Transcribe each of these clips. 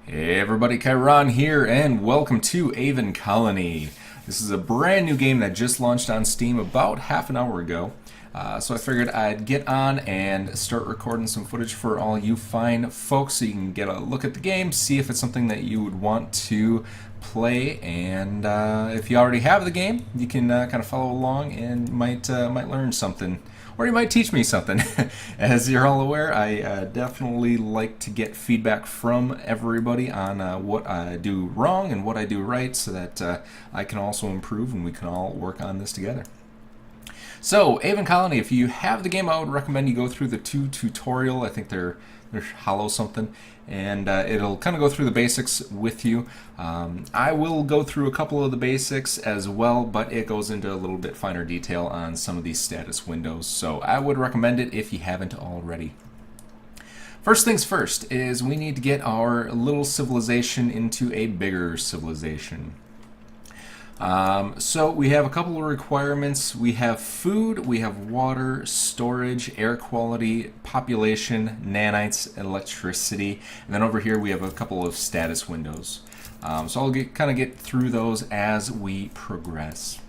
Hey everybody, Chiron here, and welcome to Aven Colony. This is a brand new game that just launched on Steam about half an hour ago. So I figured I'd get on and start recording some footage for all you fine folks so you can get a look at the game, see if it's something that you would want to play, and if you already have the game, you can kind of follow along and might learn something. Or you might teach me something. As you're all aware, I definitely like to get feedback from everybody on what I do wrong and what I do right so that I can also improve and we can all work on this together. So, Aven Colony, if you have the game, I would recommend you go through the tutorial. I think they're hollow something, and it'll kind of go through the basics with you. I will go through a couple of the basics as well, but it goes into a little bit finer detail on some of these status windows, so I would recommend it if you haven't already. First things first is we need to get our little civilization into a bigger civilization. So we have a couple of requirements. We have food, we have water, storage, air quality, population, nanites, electricity, and then over here we have a couple of status windows. So I'll kind of get through those as we progress.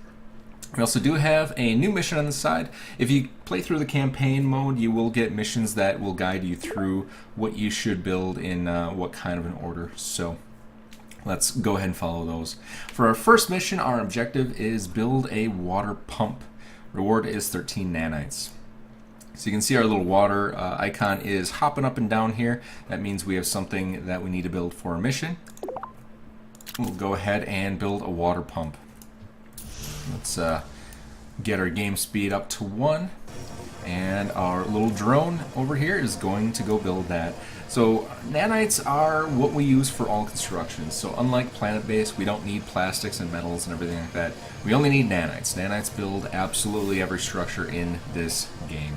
We also do have a new mission on the side. If you play through the campaign mode, you will get missions that will guide you through what you should build in what kind of an order. So let's go ahead and follow those. For our first mission, our objective is build a water pump. Reward is 13 nanites. So you can see our little water icon is hopping up and down here. That means we have something that we need to build for a mission. We'll go ahead and build a water pump. Let's get our game speed up to 1. And our little drone over here is going to go build that. So nanites are what we use for all construction. So unlike planet-based, we don't need plastics and metals and everything like that. We only need nanites. Nanites build absolutely every structure in this game.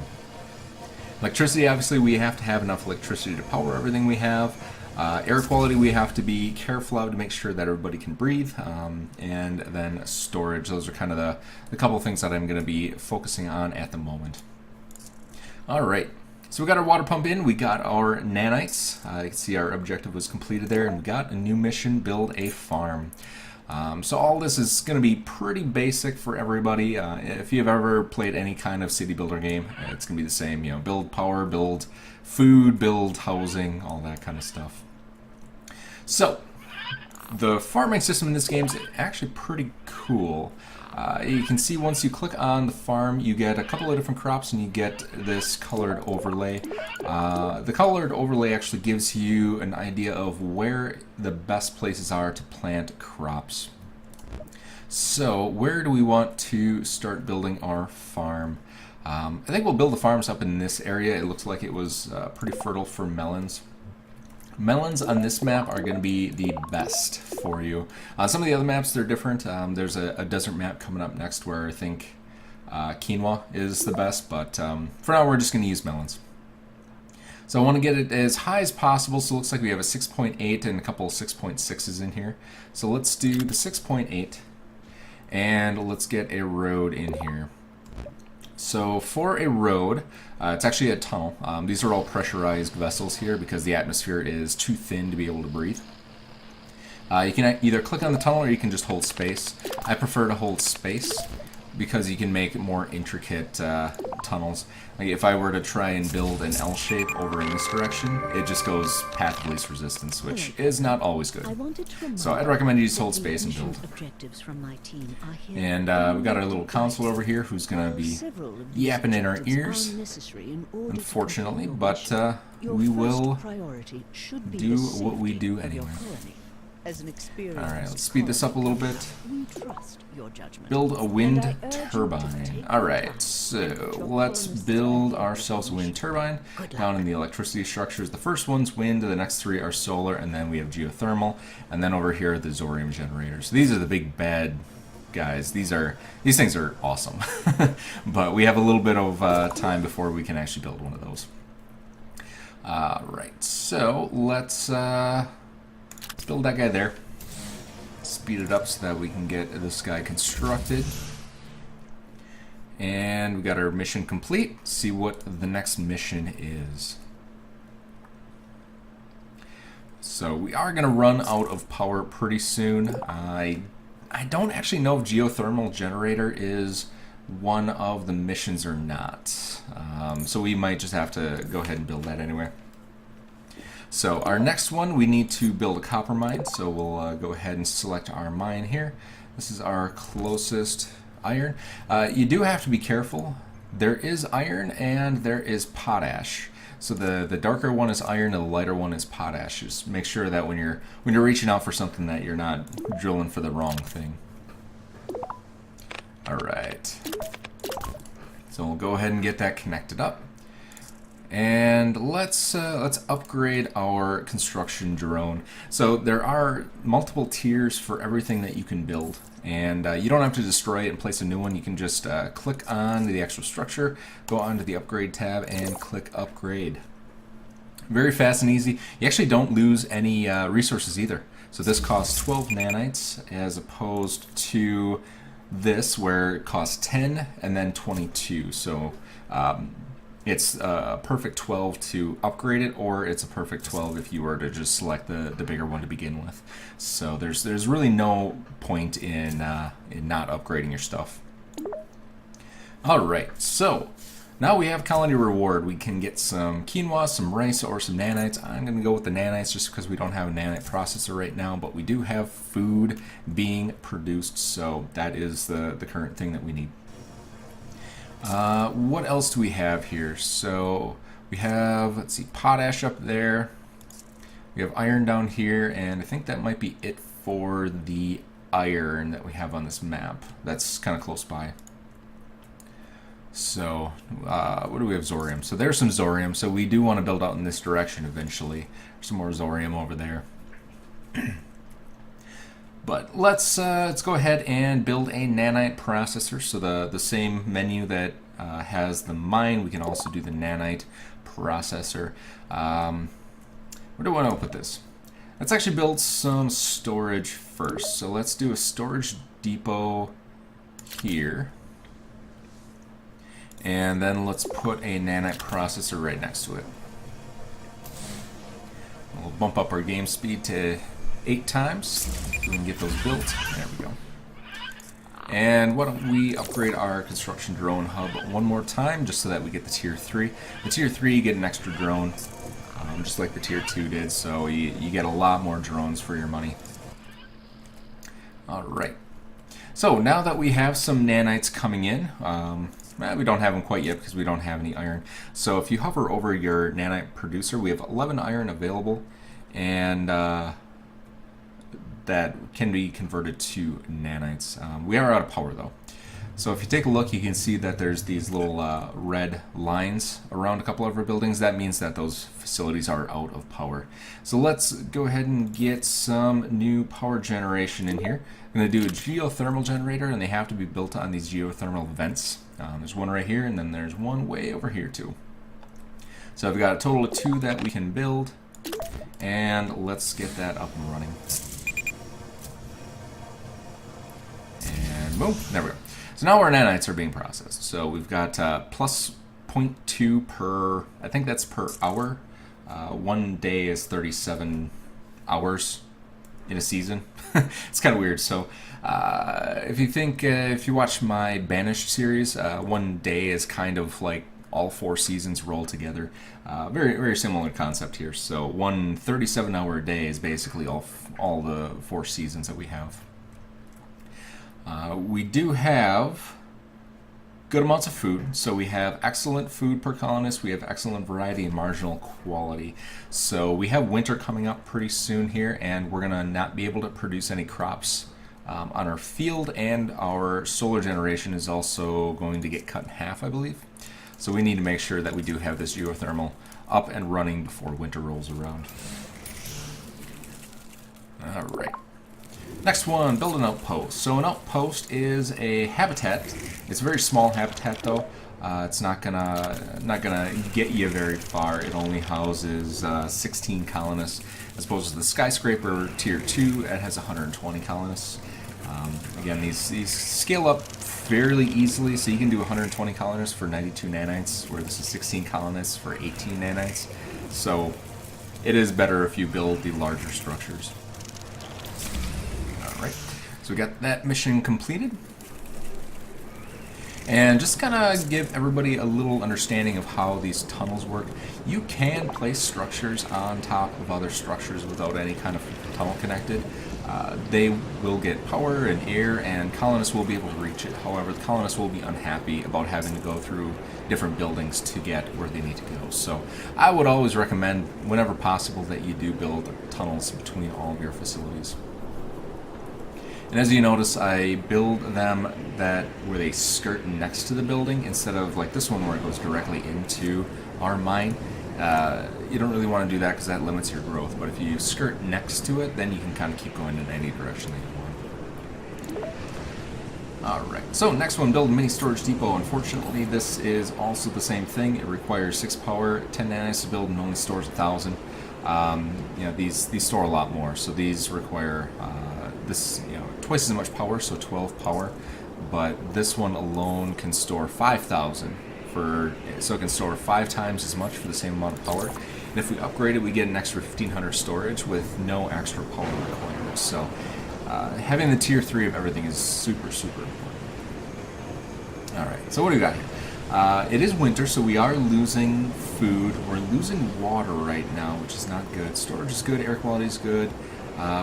Electricity, obviously, we have to have enough electricity to power everything we have. Air quality, we have to be careful of to make sure that everybody can breathe. And then storage, those are kind of the couple things that I'm going to be focusing on at the moment. Alright, so we got our water pump in, we got our nanites. You can see our objective was completed there, and we got a new mission, build a farm. So all this is going to be pretty basic for everybody. If you've ever played any kind of city builder game, it's going to be the same. You know, build power, build food, build housing, all that kind of stuff. So, the farming system in this game is actually pretty cool. You can see once you click on the farm, you get a couple of different crops and you get this colored overlay. The colored overlay actually gives you an idea of where the best places are to plant crops. So where do we want to start building our farm? I think we'll build the farms up in this area. It looks like it was pretty fertile for melons. Melons on this map are going to be the best for you. Some of the other maps, they're different. There's a desert map coming up next where I think quinoa is the best, but for now we're just going to use melons. So I want to get it as high as possible, so it looks like we have a 6.8 and a couple of 6.6s in here. So let's do the 6.8, and let's get a road in here. So for a road, it's actually a tunnel. These are all pressurized vessels here because the atmosphere is too thin to be able to breathe. You can either click on the tunnel or you can just hold space. I prefer to hold space because you can make more intricate tunnels. Like if I were to try and build an L shape over in this direction, it just goes path of least resistance, which is not always good. So I'd recommend you just hold space and build. And we've got our little console over here who's going to be yapping in our ears, unfortunately, but we will do what we do anyway. Alright, let's speed this up a little bit. Build a wind turbine. Alright, so let's build ourselves a wind turbine. Down in the electricity structures, the first one's wind, the next 3 are solar, and then we have geothermal. And then over here are the Zorium generators. So these are the big bad guys. These things are awesome. But we have a little bit of time before we can actually build one of those. Alright, so let's build that guy there. Speed it up so that we can get this guy constructed. And we got our mission complete. See what the next mission is. So we are going to run out of power pretty soon. I don't actually know if geothermal generator is one of the missions or not. So we might just have to go ahead and build that anyway. So our next one, we need to build a copper mine. So we'll go ahead and select our mine here. This is our closest iron. You do have to be careful. There is iron and there is potash. So the darker one is iron and the lighter one is potash. Just make sure that when you're reaching out for something that you're not drilling for the wrong thing. Alright. So we'll go ahead and get that connected up. And let's upgrade our construction drone. So there are multiple tiers for everything that you can build, and you don't have to destroy it and place a new one. You can just click on the actual structure, go onto the upgrade tab, and click upgrade. Very fast and easy. You actually don't lose any resources either. So this costs 12 nanites as opposed to this where it costs 10 and then 22. So it's a perfect 12 to upgrade it, or it's a perfect 12 if you were to just select the bigger one to begin with. So there's really no point in not upgrading your stuff. Alright, so now we have colony reward. We can get some quinoa, some rice, or some nanites. I'm going to go with the nanites just because we don't have a nanite processor right now, but we do have food being produced, so that is the current thing that we need. What else do we have here? So we have, let's see, potash up there. We have iron down here, and I think that might be it for the iron that we have on this map. That's kind of close by. So what do we have? Zorium. So there's some Zorium. So we do want to build out in this direction eventually. There's some more Zorium over there. But let's go ahead and build a nanite processor. So the same menu that has the mine, we can also do the nanite processor. Where do I want to put this? Let's actually build some storage first. So let's do a storage depot here. And then let's put a nanite processor right next to it. We'll bump up our game speed to 8 times so we can get those built. There we go. And why don't we upgrade our construction drone hub one more time just so that we get the tier 3. The tier 3 you get an extra drone just like the tier 2 did, so you get a lot more drones for your money. Alright. So now that we have some nanites coming in, we don't have them quite yet because we don't have any iron. So if you hover over your nanite producer, we have 11 iron available, and that can be converted to nanites. We are out of power though. So if you take a look, you can see that there's these little red lines around a couple of our buildings. That means that those facilities are out of power. So let's go ahead and get some new power generation in here. I'm going to do a geothermal generator, and they have to be built on these geothermal vents. There's one right here, and then there's one way over here too. So I've got a total of 2 that we can build, and let's get that up and running. And boom, there we go. So now our nanites are being processed. So we've got plus 0.2 per, I think that's per hour. 1 day is 37 hours in a season. It's kind of weird. So if you think, if you watch my Banished series, 1 day is kind of like all 4 seasons rolled together. Very, very similar concept here. So 1 37-hour day is basically all the 4 seasons that we have. We do have good amounts of food, so we have excellent food per colonist, we have excellent variety and marginal quality. So we have winter coming up pretty soon here, and we're going to not be able to produce any crops on our field, and our solar generation is also going to get cut in half, I believe. So we need to make sure that we do have this geothermal up and running before winter rolls around. Alright. Next one, build an outpost. So an outpost is a habitat. It's a very small habitat though. It's not gonna get you very far. It only houses 16 colonists, as opposed to the skyscraper tier 2. It has 120 colonists. Again, these scale up fairly easily, so you can do 120 colonists for 92 nanites, where this is 16 colonists for 18 nanites. So it is better if you build the larger structures. Alright, so we got that mission completed. And just kind of give everybody a little understanding of how these tunnels work. You can place structures on top of other structures without any kind of tunnel connected. They will get power and air, and colonists will be able to reach it. However, the colonists will be unhappy about having to go through different buildings to get where they need to go. So I would always recommend, whenever possible, that you do build tunnels between all of your facilities. And as you notice, I build them where they skirt next to the building instead of like this one where it goes directly into our mine. You don't really want to do that because that limits your growth, but if you skirt next to it, then you can kind of keep going in any direction that you want. Alright, so next one, build a mini storage depot. Unfortunately, this is also the same thing. It requires 6 power, 10 nanites to build, and only stores 1,000. These store a lot more, so these require twice as much power, so 12 power. But this one alone can store 5,000. So it can store 5 times as much for the same amount of power. And if we upgrade it, we get an extra 1,500 storage with no extra power requirements. So having the tier 3 of everything is super, super important. Alright, so what do we got here? It is winter, so we are losing food. We're losing water right now, which is not good. Storage is good, air quality is good.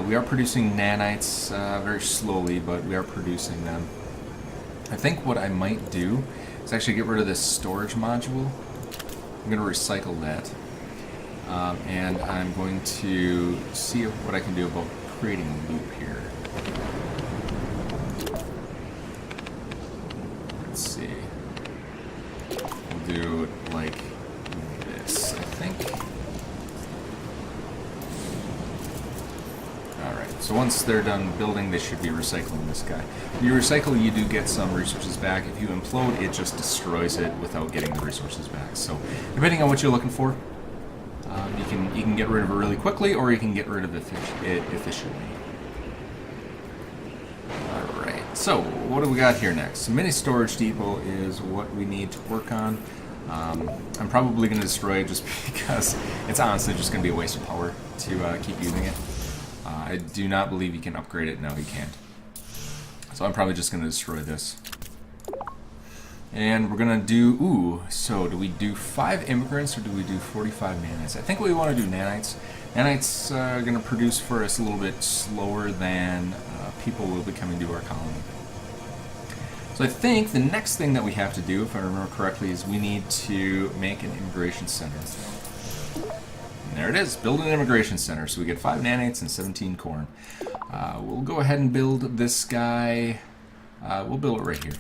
We are producing nanites very slowly, but we are producing them. I think what I might do is actually get rid of this storage module. I'm going to recycle that. And I'm going to see what I can do about creating a loop here. Let's see. We'll do it like this, I think. Alright, so once they're done building, they should be recycling this guy. When you recycle, you do get some resources back. If you implode, it just destroys it without getting the resources back. So, depending on what you're looking for, you can get rid of it really quickly, or you can get rid of it efficiently. Alright, so what do we got here next? Mini storage depot is what we need to work on. I'm probably going to destroy it just because it's honestly just going to be a waste of power to keep using it. I do not believe you can upgrade it. No, you can't. So I'm probably just going to destroy this. And we're going to do... so do we do 5 immigrants or do we do 45 nanites? I think we want to do nanites. Nanites are going to produce for us a little bit slower than people will be coming to our colony. So I think the next thing that we have to do, if I remember correctly, is we need to make an immigration center. And there it is, build an immigration center. So we get 5 nanites and 17 corn. We'll go ahead and build this guy. We'll build it right here.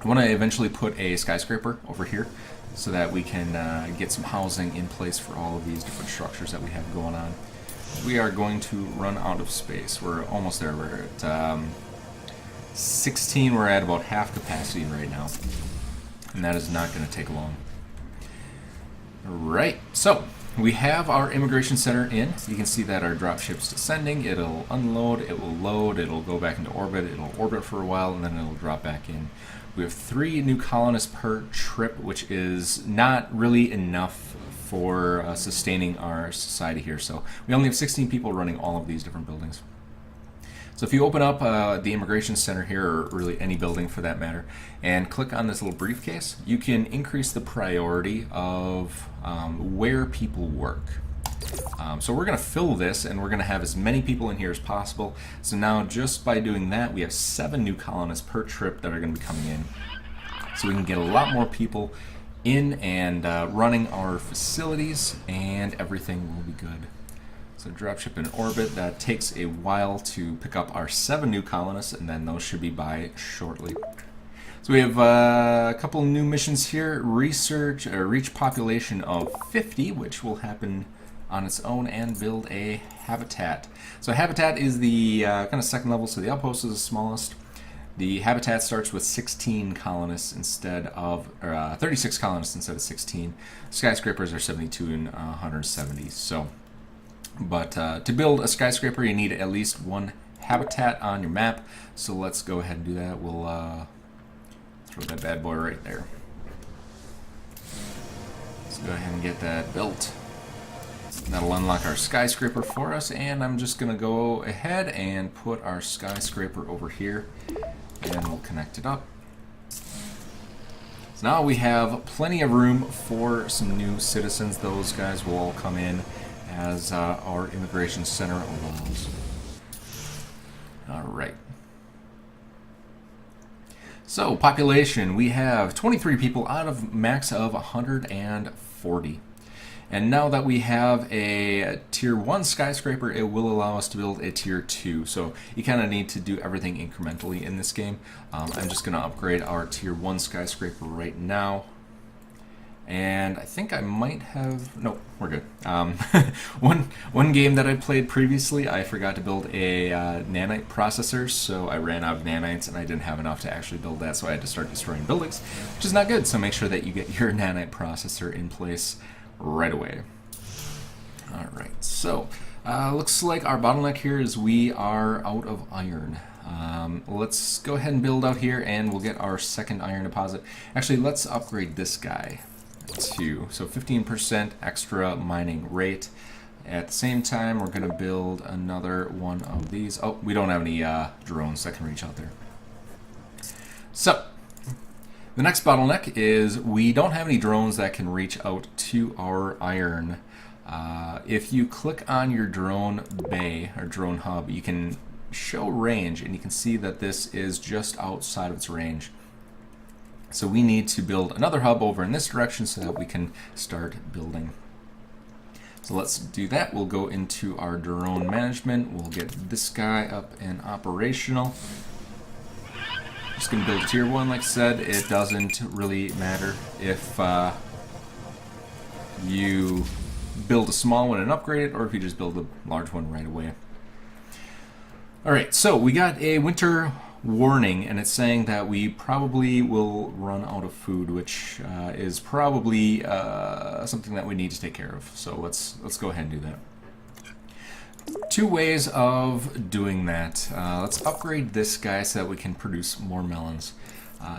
I want to eventually put a skyscraper over here so that we can get some housing in place for all of these different structures that we have going on. We are going to run out of space. We're almost there. We're at 16. We're at about half capacity right now. And that is not going to take long. Alright, so we have our immigration center in. You can see that our dropship's descending. It'll unload, it will load, it'll go back into orbit, it'll orbit for a while, and then it'll drop back in. We have 3 new colonists per trip, which is not really enough for sustaining our society here. So we only have 16 people running all of these different buildings. So if you open up the immigration center here, or really any building for that matter, and click on this little briefcase, you can increase the priority of where people work. So we're going to fill this, and we're going to have as many people in here as possible. So now just by doing that, we have 7 new colonists per trip that are going to be coming in. So we can get a lot more people in and running our facilities, and everything will be good. So dropship in orbit, that takes a while to pick up our 7 new colonists, and then those should be by shortly. So we have a couple new missions here. Reach population of 50, which will happen on its own, and build a habitat. So habitat is the kind of second level, so the outpost is the smallest. The habitat starts with 16 colonists instead of, 36 colonists instead of 16. Skyscrapers are 72 and 170. So, but to build a skyscraper, you need at least 1 habitat on your map. So let's go ahead and do that. We'll throw that bad boy right there. Let's go ahead and get that built. That'll unlock our skyscraper for us, and I'm just going to go ahead and put our skyscraper over here, and we'll connect it up. So now we have plenty of room for some new citizens. Those guys will all come in as our immigration center allows. Alright. So, population, we have 23 people out of max of 140. And now that we have a tier 1 skyscraper, it will allow us to build a tier 2. So you kind of need to do everything incrementally in this game. I'm just going to upgrade our tier 1 skyscraper right now. And I think I might have... No, we're good. One game that I played previously, I forgot to build a nanite processor, so I ran out of nanites and I didn't have enough to actually build that, so I had to start destroying buildings, which is not good. So make sure that you get your nanite processor in place right away. Alright, so looks like our bottleneck here is we are out of iron. Let's go ahead and build out here and we'll get our second iron deposit. Actually, let's upgrade this guy to, so 15% extra mining rate. At the same time, we're going to build another one of these. Oh, we don't have any drones that can reach out there. So, the next bottleneck is we don't have any drones that can reach out to our iron. If you click on your drone bay or drone hub, you can show range and you can see that this is just outside of its range. So we need to build another hub over in this direction so that we can start building. So let's do that. We'll go into our drone management. We'll get this guy up and operational. Just going to build a tier 1, like I said. It doesn't really matter if you build a small one and upgrade it, or if you just build a large one right away. Alright, so we got a winter warning, and it's saying that we probably will run out of food, which is probably something that we need to take care of. So let's go ahead and do that. Two ways of doing that. Let's upgrade this guy so that we can produce more melons.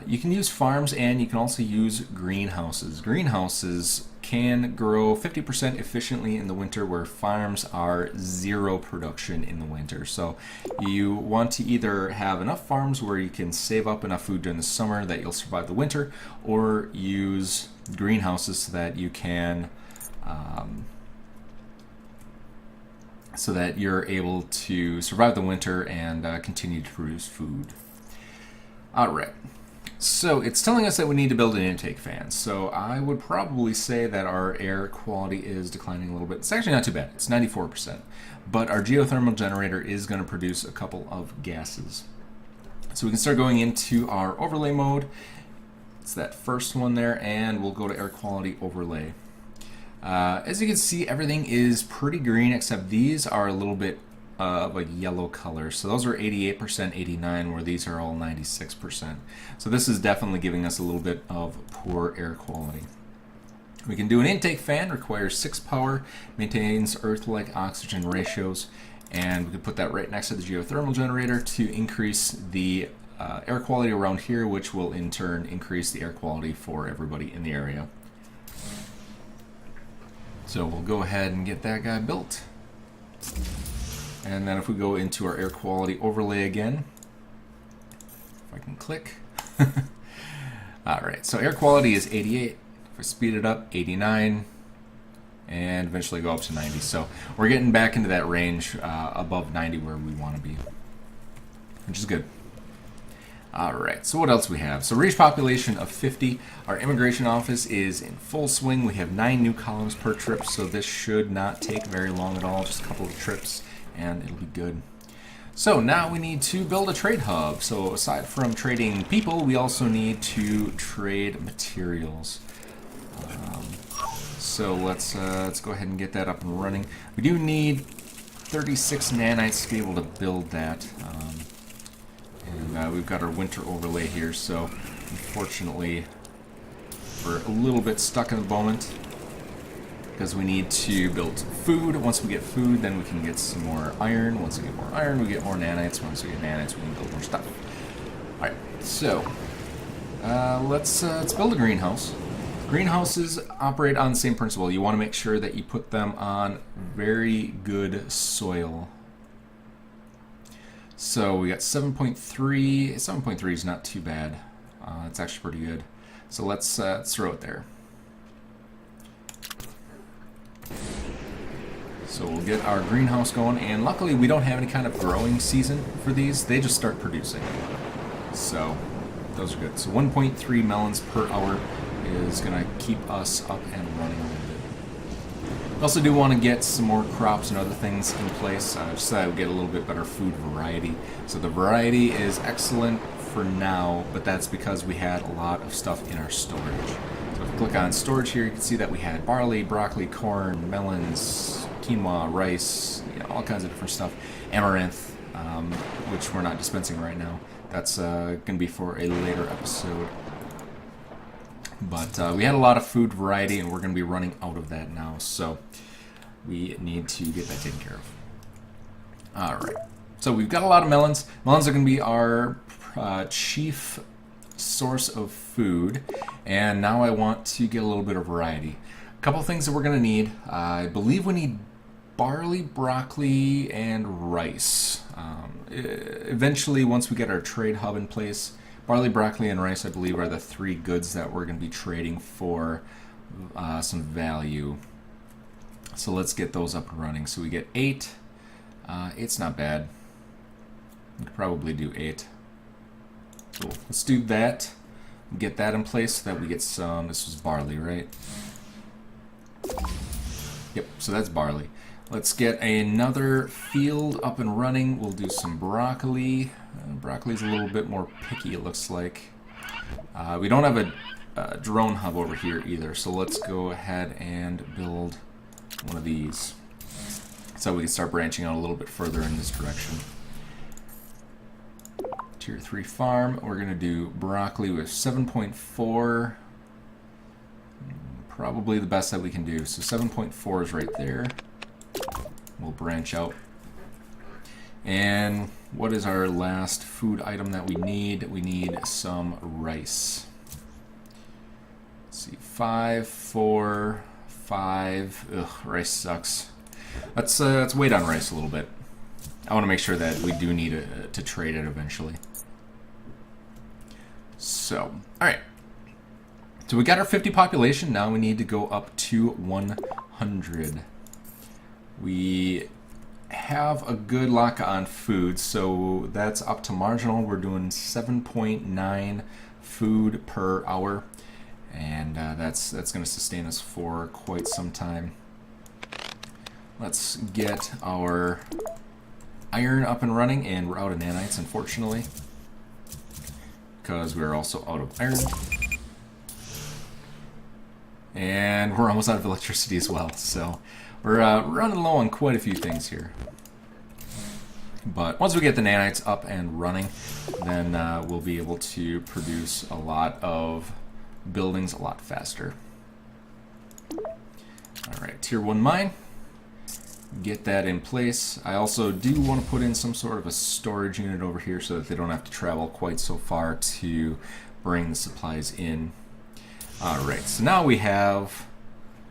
You can use farms and you can also use greenhouses. Greenhouses can grow 50% efficiently in the winter, where farms are zero production in the winter. So you want to either have enough farms where you can save up enough food during the summer that you'll survive the winter, or use greenhouses so that you can so that you're able to survive the winter and continue to produce food. Alright, so it's telling us that we need to build an intake fan. So I would probably say that our air quality is declining a little bit. It's actually not too bad, it's 94%. But our geothermal generator is going to produce a couple of gases. So we can start going into our overlay mode. It's that first one there, and we'll go to air quality overlay. As you can see, everything is pretty green, except these are a little bit of a yellow color. So those are 88%, 89%, where these are all 96%. So this is definitely giving us a little bit of poor air quality. We can do an intake fan, requires 6 power, maintains Earth-like oxygen ratios, and we can put that right next to the geothermal generator to increase the air quality around here, which will in turn increase the air quality for everybody in the area. So we'll go ahead and get that guy built. And then if we go into our air quality overlay again, if I can click. Alright, so air quality is 88. If I speed it up, 89. And eventually go up to 90. So we're getting back into that range above 90 where we want to be, which is good. Alright, so what else we have? So reach population of 50. Our immigration office is in full swing. We have 9 new columns per trip, so this should not take very long at all. Just a couple of trips and it'll be good. So now we need to build a trade hub. So aside from trading people, we also need to trade materials. So let's go ahead and get that up and running. We do need 36 nanites to be able to build that. And we've got our winter overlay here, so unfortunately we're a little bit stuck in the moment because we need to build food. Once we get food, then we can get some more iron. Once we get more iron, we get more nanites. Once we get nanites, we can build more stuff. Alright, so let's build a greenhouse. Greenhouses operate on the same principle. You want to make sure that you put them on very good soil. So we got 7.3. 7.3 is not too bad. It's actually pretty good. So let's throw it there. So we'll get our greenhouse going, and luckily we don't have any kind of growing season for these. They just start producing. So those are good. So 1.3 melons per hour is going to keep us up and running a little bit. We also do want to get some more crops and other things in place, just so that we get a little bit better food variety. So the variety is excellent for now, but that's because we had a lot of stuff in our storage. So if you click on storage here, you can see that we had barley, broccoli, corn, melons, quinoa, rice, all kinds of different stuff. Amaranth, which we're not dispensing right now. That's going to be for a later episode. But we had a lot of food variety, and we're going to be running out of that now, so we need to get that taken care of. Alright, so we've got a lot of melons. Melons are going to be our chief source of food, and now I want to get a little bit of variety. A couple things that we're going to need. I believe we need barley, broccoli, and rice. Eventually, once we get our trade hub in place, barley, broccoli, and rice, I believe, are the three goods that we're going to be trading for some value. So let's get those up and running. So we get 8. 8's not bad. We could probably do 8. Cool. Let's do that. Get that in place so that we get some. This was barley, right? Yep, so that's barley. Let's get another field up and running. We'll do some broccoli. Broccoli's a little bit more picky, it looks like. We don't have a drone hub over here either, so let's go ahead and build one of these so we can start branching out a little bit further in this direction. Tier 3 farm. We're going to do broccoli with 7.4. Probably the best that we can do. So 7.4 is right there. We'll branch out. And what is our last food item that we need? We need some rice. Let's see, 5, 4, 5. Ugh, rice sucks. Let's wait on rice a little bit. I want to make sure that we do need to trade it eventually. So, alright. So we got our 50 population. Now we need to go up to 100. We have a good lock on food, so that's up to marginal. We're doing 7.9 food per hour, and that's going to sustain us for quite some time. Let's get our iron up and running, and we're out of nanites, unfortunately, because we're also out of iron. And we're almost out of electricity as well, so we're running low on quite a few things here. But once we get the nanites up and running, then we'll be able to produce a lot of buildings a lot faster. Alright, tier 1 mine. Get that in place. I also do want to put in some sort of a storage unit over here so that they don't have to travel quite so far to bring the supplies in. Alright, so now we have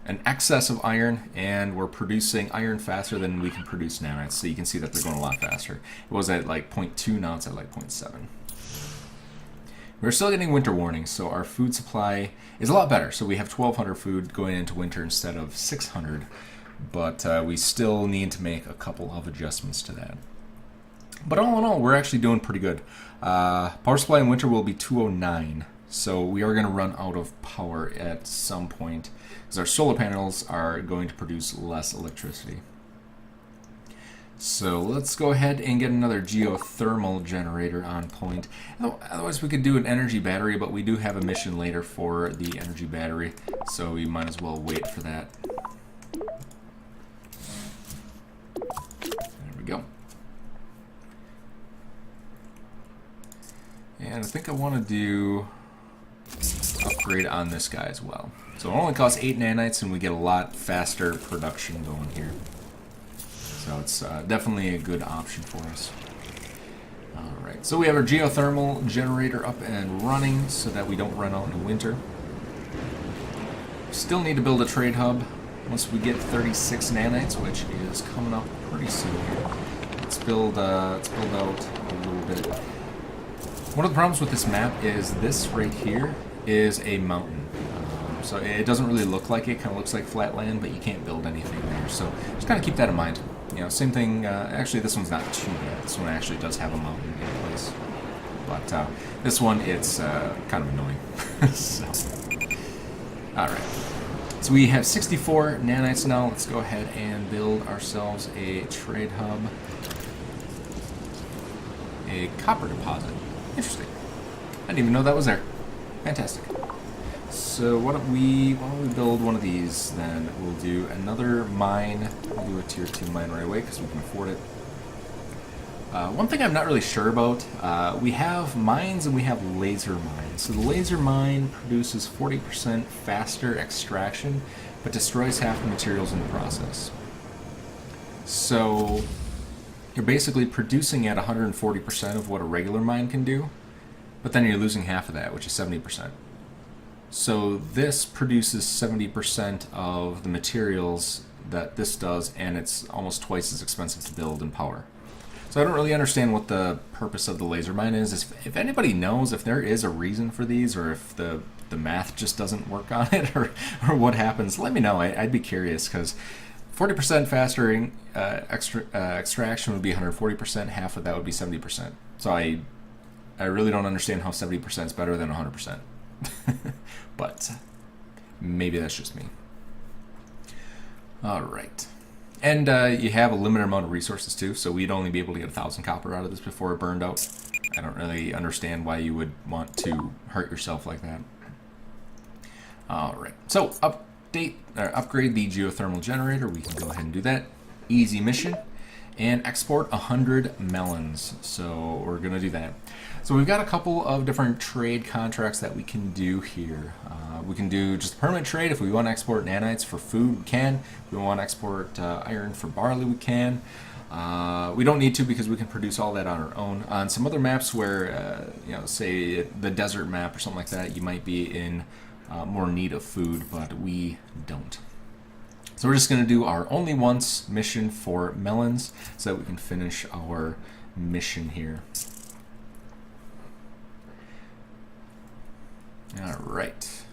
an excess of iron, and we're producing iron faster than we can produce nanites. So you can see that they're going a lot faster. It was at like 0.2, now it's at like 0.7. We're still getting winter warnings, so our food supply is a lot better. So we have 1,200 food going into winter instead of 600, but we still need to make a couple of adjustments to that. But all in all, we're actually doing pretty good. Power supply in winter will be 209. So we are going to run out of power at some point because our solar panels are going to produce less electricity. So let's go ahead and get another geothermal generator on point. Otherwise we could do an energy battery, but we do have a mission later for the energy battery, so we might as well wait for that. There we go. And I think I want to do upgrade on this guy as well. So it only costs 8 nanites, and we get a lot faster production going here. So it's definitely a good option for us. Alright, so we have our geothermal generator up and running so that we don't run out in the winter. Still need to build a trade hub once we get 36 nanites, which is coming up pretty soon here. Let's build out a little bit. One of the problems with this map is this right here is a mountain. So it doesn't really look like it. Kind of looks like flat land, but you can't build anything there. So just kind of keep that in mind. You know, same thing. Actually, this one's not too bad. This one actually does have a mountain in place. But this one, it's kind of annoying. So, all right. So we have 64 nanites now. Let's go ahead and build ourselves a trade hub. A copper deposit. Interesting. I didn't even know that was there. Fantastic. So why don't we build one of these then? We'll do another mine. We'll do a tier 2 mine right away because we can afford it. One thing I'm not really sure about, we have mines and we have laser mines. So the laser mine produces 40% faster extraction, but destroys half the materials in the process. So you're basically producing at 140% of what a regular mine can do, but then you're losing half of that, which is 70%. So this produces 70% of the materials that this does, and it's almost twice as expensive to build and power. So I don't really understand what the purpose of the laser mine is. If anybody knows if there is a reason for these, or if the math just doesn't work on it, or what happens, let me know. I'd be curious, because 40% faster extraction would be 140%, half of that would be 70%. So I really don't understand how 70% is better than 100%. But maybe that's just me. All right. And you have a limited amount of resources too, so we'd only be able to get 1,000 copper out of this before it burned out. I don't really understand why you would want to hurt yourself like that. All right, so upgrade the geothermal generator. We can go ahead and do that. Easy mission. And export 100 melons. So we're gonna do that. So we've got a couple of different trade contracts that we can do here. We can do just a permanent trade. If we want to export nanites for food, we can. If we want to export iron for barley, we can. We don't need to because we can produce all that on our own. On some other maps where, you know, say the desert map or something like that, you might be in more need of food, but we don't. So we're just going to do our only once mission for melons so that we can finish our mission here. All right.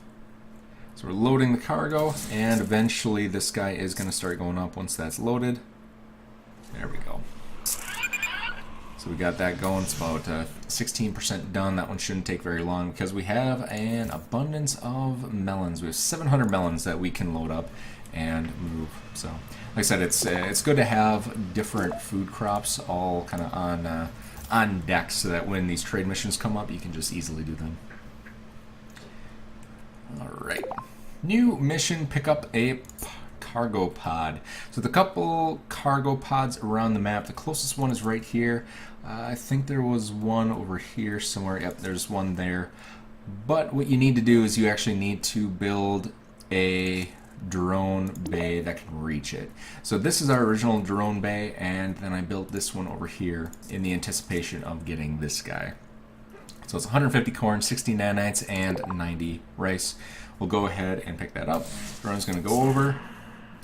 So we're loading the cargo, and eventually this guy is going to start going up once that's loaded. There we go. So we got that going. It's about 16% done. That one shouldn't take very long because we have an abundance of melons. We have 700 melons that we can load up and move. So like I said, it's good to have different food crops all kind of on deck so that when these trade missions come up, you can just easily do them. All right. New mission, pick up a cargo pod. So the couple cargo pods around the map, the closest one is right here. I think there was one over here somewhere. Yep, there's one there. But what you need to do is you actually need to build a drone bay that can reach it. So this is our original drone bay, and then I built this one over here in the anticipation of getting this guy. So it's 150 corn, 60 nanites, and 90 rice. We'll go ahead and pick that up. Drone's going to go over,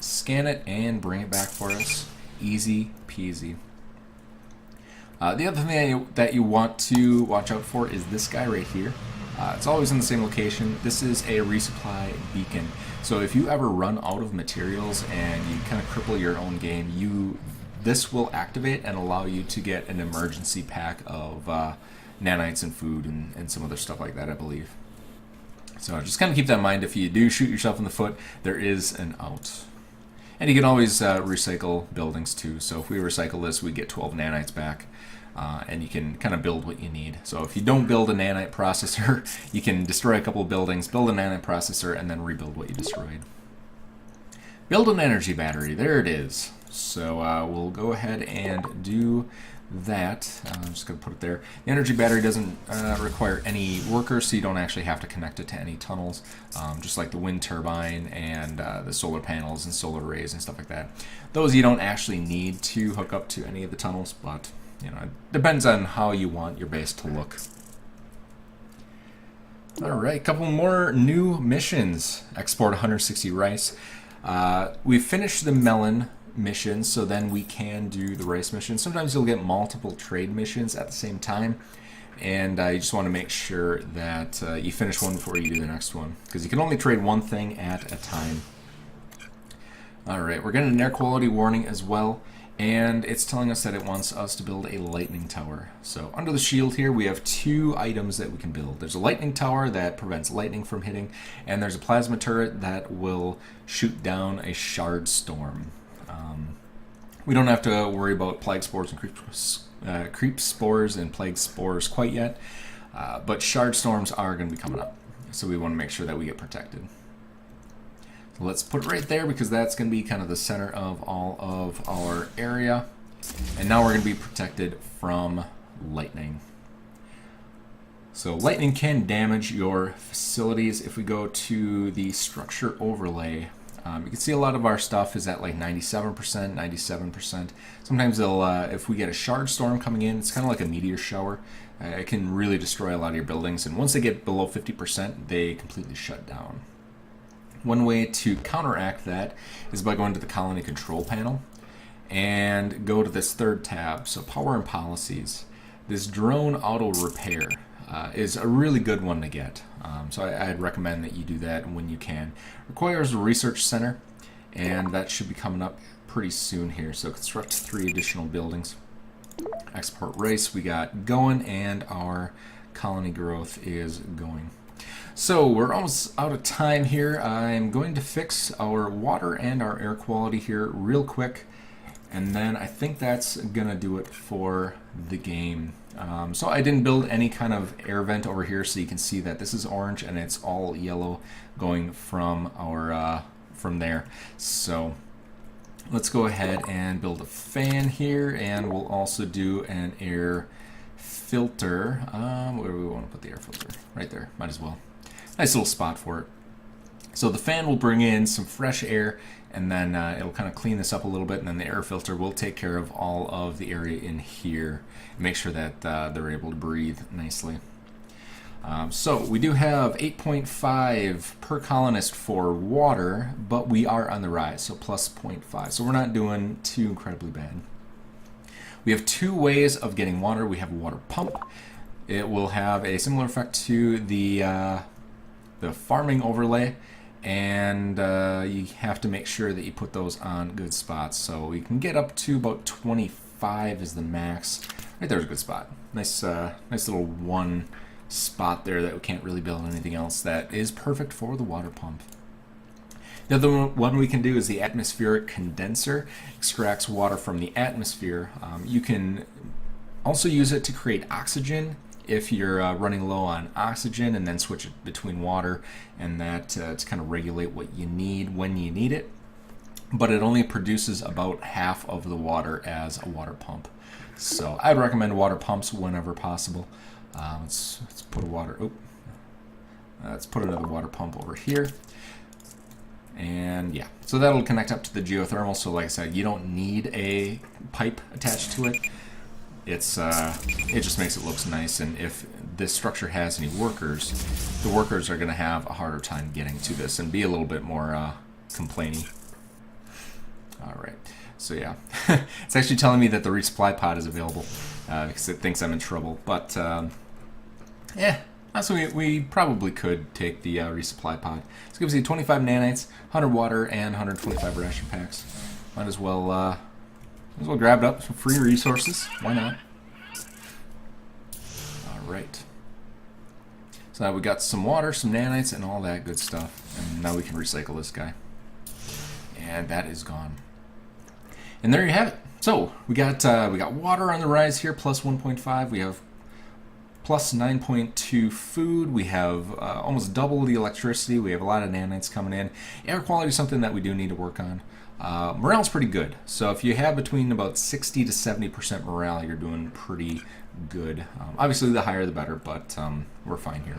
scan it, and bring it back for us. Easy peasy. The other thing that you want to watch out for is this guy right here. It's always in the same location. This is a resupply beacon. So if you ever run out of materials and you kind of cripple your own game, this will activate and allow you to get an emergency pack of nanites and food and some other stuff like that, I believe. So just kind of keep that in mind. If you do shoot yourself in the foot, there is an out. And you can always recycle buildings too. So if we recycle this, we get 12 nanites back. And you can kind of build what you need. So if you don't build a nanite processor, you can destroy a couple of buildings, build a nanite processor, and then rebuild what you destroyed. Build an energy battery. There it is. So we'll go ahead and do that. I'm just going to put it there. The energy battery doesn't require any workers, so you don't actually have to connect it to any tunnels, just like the wind turbine and the solar panels and solar arrays and stuff like that. Those you don't actually need to hook up to any of the tunnels, but you know, it depends on how you want your base to look. All right, a couple more new missions. Export 160 rice. We've finished the melon mission, so then we can do the rice mission. Sometimes you'll get multiple trade missions at the same time, and you just want to make sure that you finish one before you do the next one, because you can only trade one thing at a time. All right, we're getting an air quality warning as well, and it's telling us that it wants us to build a lightning tower. So under the shield here, we have two items that we can build. There's a lightning tower that prevents lightning from hitting, and there's a plasma turret that will shoot down a shard storm. We don't have to worry about plague spores and creep spores and plague spores quite yet, but shard storms are going to be coming up, so we want to make sure that we get protected. So let's put it right there, because that's going to be kind of the center of all of our area. And now we're going to be protected from lightning. So lightning can damage your facilities. If we go to the structure overlay, you can see a lot of our stuff is at like 97%, 97%. Sometimes they'll, if we get a shard storm coming in, it's kind of like a meteor shower. It can really destroy a lot of your buildings, and once they get below 50%, they completely shut down. One way to counteract that is by going to the colony control panel and go to this third tab, so power and policies. This drone auto repair is a really good one to get. So I'd recommend that you do that when you can. Requires a research center, and that should be coming up pretty soon here. So construct 3 additional buildings. Export race we got going, and our colony growth is going. So we're almost out of time here. I'm going to fix our water and our air quality here real quick, and then I think that's gonna do it for the game. So I didn't build any kind of air vent over here, so you can see that this is orange and it's all yellow going from our from there. So let's go ahead and build a fan here, and we'll also do an air filter. Where do we want to put the air filter? Right there, might as well. Nice little spot for it. So the fan will bring in some fresh air, and then it'll kind of clean this up a little bit, and then the air filter will take care of all of the area in here. Make sure that they're able to breathe nicely. So we do have 8.5 per colonist for water, but we are on the rise, so plus 0.5. So we're not doing too incredibly bad. We have 2 ways of getting water. We have a water pump. It will have a similar effect to the farming overlay, and you have to make sure that you put those on good spots. So we can get up to about 25 is the max. Right there's a good spot. Nice, nice little one spot there that we can't really build anything else. That is perfect for the water pump. The other one we can do is the atmospheric condenser. Extracts water from the atmosphere. You can also use it to create oxygen if you're running low on oxygen, and then switch it between water and that to kind of regulate what you need when you need it. But it only produces about half of the water as a water pump. So I'd recommend water pumps whenever possible. Let's put a water. Let's put another water pump over here. And yeah, so that'll connect up to the geothermal. So like I said, you don't need a pipe attached to it. It's it just makes it look nice, and if this structure has any workers, the workers are going to have a harder time getting to this and be a little bit more complaining. All right, so yeah, it's actually telling me that the resupply pod is available because it thinks I'm in trouble. But yeah, so we probably could take the resupply pod. This gives you 25 nanites, 100 water, and 125 ration packs. Might as well grab it up, some free resources. Why not? All right. So now we got some water, some nanites, and all that good stuff. And now we can recycle this guy. And that is gone. And there you have it. So we got water on the rise here, plus 1.5. We have plus 9.2 food. We have almost double the electricity. We have a lot of nanites coming in. Air quality is something that we do need to work on. Morale's pretty good. So if you have between about 60 to 70% morale, you're doing pretty good. Obviously, the higher the better, but we're fine here.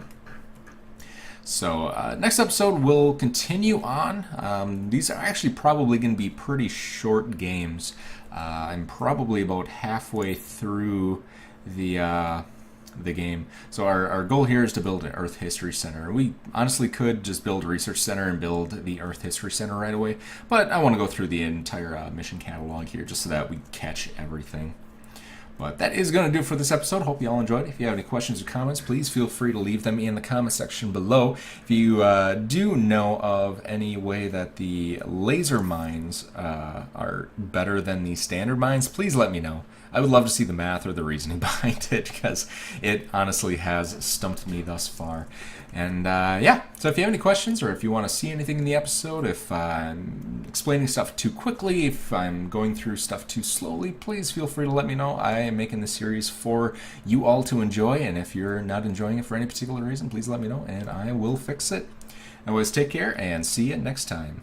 So next episode, we'll continue on. These are actually probably going to be pretty short games. I'm probably about halfway through the the game. So our goal here is to build an Earth History Center. We honestly could just build a research center and build the Earth History Center right away, but I want to go through the entire mission catalog here just so that we catch everything. But that is going to do it for this episode. Hope you all enjoyed. If you have any questions or comments, please feel free to leave them in the comment section below. If you do know of any way that the laser mines are better than the standard mines, please let me know. I would love to see the math or the reasoning behind it, because it honestly has stumped me thus far. And yeah, so if you have any questions, or if you want to see anything in the episode, if I'm explaining stuff too quickly, if I'm going through stuff too slowly, please feel free to let me know. I am making this series for you all to enjoy, and if you're not enjoying it for any particular reason, please let me know, and I will fix it. Anyways, take care, and see you next time.